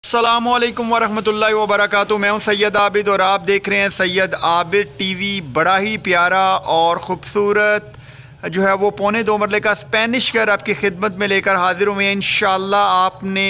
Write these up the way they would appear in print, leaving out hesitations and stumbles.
अस्सलामुअलैकुम वरहमतुल्लाहि वबरकातुहू। मैं हूं सैयद आबिद और आप देख रहे हैं सैयद आबिद टीवी। बड़ा ही प्यारा और ख़ूबसूरत जो है वो 2.25 मरले का स्पेनिश घर आपकी खिदमत में लेकर हाजिर हुए हैं। इंशाल्लाह आपने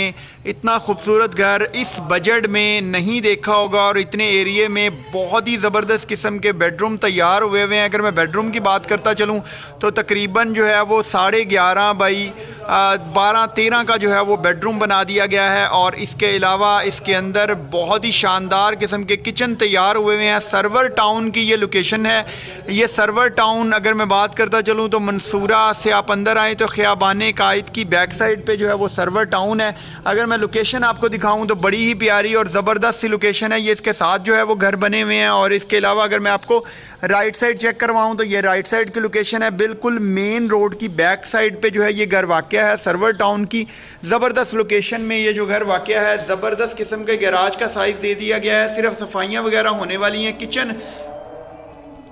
इतना खूबसूरत घर इस बजट में नहीं देखा होगा और इतने एरिए में बहुत ही ज़बरदस्त किस्म के बेडरूम तैयार हुए हुए हैं। अगर मैं बेडरूम की बात करता चलूँ तो तकरीबन जो है वो 11.5 बाई 12-13 का जो है वो बेडरूम बना दिया गया है। और इसके अलावा इसके अंदर बहुत ही शानदार किस्म के किचन तैयार हुए हुए हैं। सर्वर टाउन की ये लोकेशन है। ये सर्वर टाउन अगर मैं बात करता चलूँ तो मंसूरा से आप अंदर आएँ तो ख़ियाबान कायद की बैक साइड पे जो है वो सर्वर टाउन है। अगर मैं लोकेशन आपको दिखाऊँ तो बड़ी ही प्यारी और ज़बरदस्त सी लोकेशन है। ये इसके साथ जो है वो घर बने हुए हैं। और इसके अलावा अगर मैं आपको राइट साइड चेक करवाऊँ तो ये राइट साइड की लोकेशन है। बिल्कुल मेन रोड की बैक साइड पे जो है ये घर वाक़या है। सर्वर टाउन की ज़बरदस्त लोकेशन में ये जो घर वाक़या है। ज़बरदस्त किस्म के गैराज का साइज़ दे दिया गया है। सिर्फ सफाइयाँ वगैरह होने वाली हैं। किचन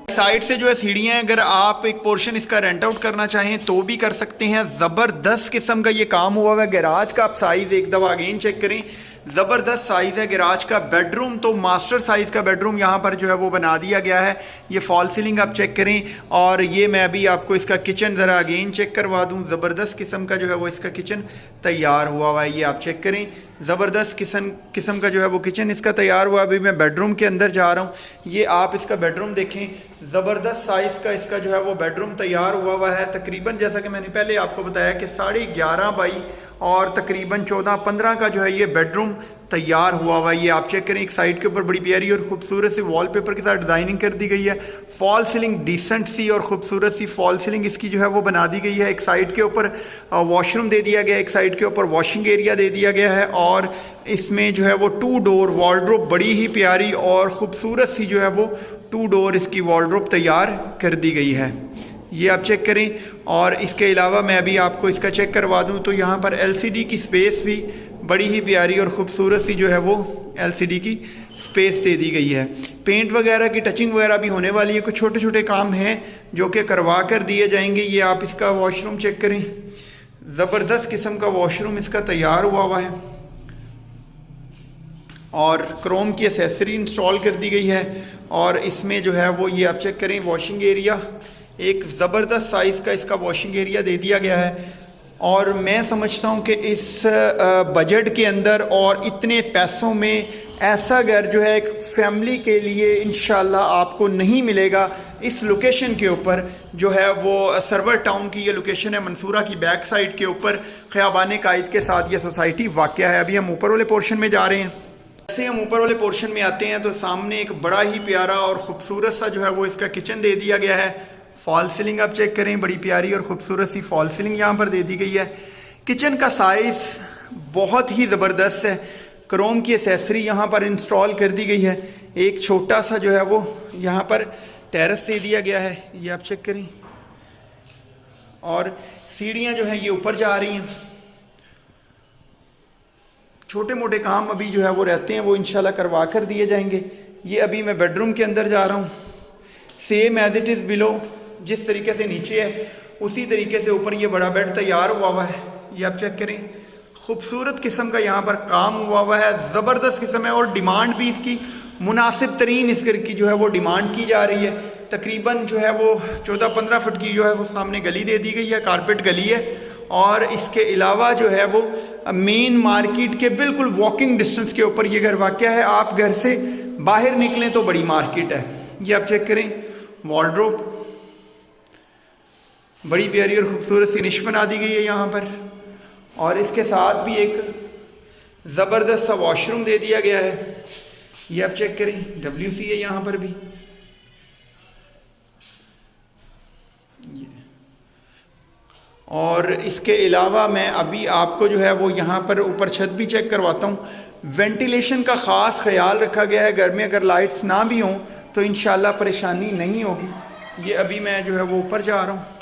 साइड से जो है सीढ़ियाँ, अगर आप एक पोर्शन इसका रेंट आउट करना चाहें तो भी कर सकते हैं। ज़बरदस्त किस्म का ये काम हुआ है। गैराज का आप साइज़ एक दफ़ा अगेन चेक करें, ज़बरदस्त साइज़ है गैराज का। बेडरूम तो मास्टर साइज़ का बेडरूम यहाँ पर जो है वो बना दिया गया है। ये फॉल सीलिंग आप चेक करें। और ये मैं अभी आपको इसका किचन ज़रा अगेन चेक करवा दूँ। ज़बरदस्त किस्म का जो है वो इसका किचन तैयार हुआ है। ये आप चेक करें, ज़बरदस्त किस्म का जो है वो किचन इसका तैयार हुआ। अभी मैं बेडरूम के अंदर जा रहा हूँ। ये आप इसका बेडरूम देखें, ज़बरदस्त साइज़ का इसका जो है वो बेडरूम तैयार हुआ है। तकरीबन जैसा कि मैंने पहले आपको बताया कि 11.5 बाई और तकरीबन 14-15 का जो है ये बेडरूम तैयार हुआ है। ये आप चेक करें, एक साइड के ऊपर बड़ी प्यारी और खूबसूरत सी वॉलपेपर के साथ डिज़ाइनिंग कर दी गई है। फॉल सीलिंग डिसेंट सी और खूबसूरत सी फॉल सीलिंग इसकी जो है वो बना दी गई है। एक साइड के ऊपर वॉशरूम दे दिया गया, एक साइड के ऊपर वॉशिंग एरिया दे दिया गया है। और इसमें जो है वो 2 डोर वॉर्डरोब, बड़ी ही प्यारी और ख़ूबसूरत सी जो है वो 2 डोर इसकी वॉर्डरोब तैयार कर दी गई है। ये आप चेक करें। और इसके अलावा मैं अभी आपको इसका चेक करवा दूं तो यहाँ पर LCD की स्पेस भी बड़ी ही प्यारी और ख़ूबसूरत सी जो है वो LCD की स्पेस दे दी गई है। पेंट वगैरह की टचिंग वगैरह भी होने वाली है। कुछ छोटे छोटे काम हैं जो कि करवा कर दिए जाएंगे। ये आप इसका वॉशरूम चेक करें, ज़बरदस्त किस्म का वॉशरूम इसका तैयार हुआ है। और क्रोम की एसेसरी इंस्टॉल कर दी गई है। और इसमें जो है वो ये आप चेक करें, वॉशिंग एरिया एक ज़बरदस्त साइज़ का इसका वॉशिंग एरिया दे दिया गया है। और मैं समझता हूँ कि इस बजट के अंदर और इतने पैसों में ऐसा घर जो है एक फैमिली के लिए इंशाल्लाह आपको नहीं मिलेगा। इस लोकेशन के ऊपर जो है वो सर्वर टाउन की ये लोकेशन है, मंसूरा की बैक साइड के ऊपर ख़ियाबान कायद के साथ ये सोसाइटी वाक़या है। अभी हम ऊपर वाले पोर्शन में जा रहे हैं। जैसे हम ऊपर वाले पोर्शन में आते हैं तो सामने एक बड़ा ही प्यारा और ख़ूबसूरत सा जो है वो इसका किचन दे दिया गया है। फॉल सीलिंग आप चेक करें, बड़ी प्यारी और ख़ूबसूरत सी फॉल सीलिंग यहाँ पर दे दी गई है। किचन का साइज़ बहुत ही ज़बरदस्त है। क्रोम की एसेसरी यहाँ पर इंस्टॉल कर दी गई है। एक छोटा सा जो है वो यहाँ पर टेरेस दे दिया गया है। ये आप चेक करें। और सीढ़ियाँ जो हैं ये ऊपर जा रही हैं। छोटे मोटे काम अभी जो है वो रहते हैं, वो इंशाल्लाह करवा कर दिए जाएंगे। ये अभी मैं बेडरूम के अंदर जा रहा हूँ। Same as it is below, जिस तरीके से नीचे है उसी तरीके से ऊपर ये बड़ा बेड तैयार हुआ है। ये आप चेक करें, खूबसूरत किस्म का यहाँ पर काम हुआ है। ज़बरदस्त किस्म है। और डिमांड भी इसकी मुनासिब तरीन इस घर की जो है वो डिमांड की जा रही है। तकरीबन जो है वो 14-15 फुट की जो है वो सामने गली दे दी गई है, कारपेट गली है। और इसके अलावा जो है वो मेन मार्केट के बिल्कुल वॉकिंग डिस्टेंस के ऊपर ये घर वाक़या है। आप घर से बाहर निकलें तो बड़ी मार्केट है। ये आप चेक करें, वॉर्डरोब बड़ी प्यारी और ख़ूबसूरत सी निश बना दी गई है यहाँ पर। और इसके साथ भी एक ज़बरदस्त सा वॉशरूम दे दिया गया है। ये आप चेक करें, WC है यहाँ पर भी। और इसके अलावा मैं अभी आपको जो है वो यहाँ पर ऊपर छत भी चेक करवाता हूँ। वेंटिलेशन का ख़ास ख्याल रखा गया है। घर में अगर लाइट्स ना भी हों तो इंशाल्लाह परेशानी नहीं होगी। ये अभी मैं जो है वो ऊपर जा रहा हूँ।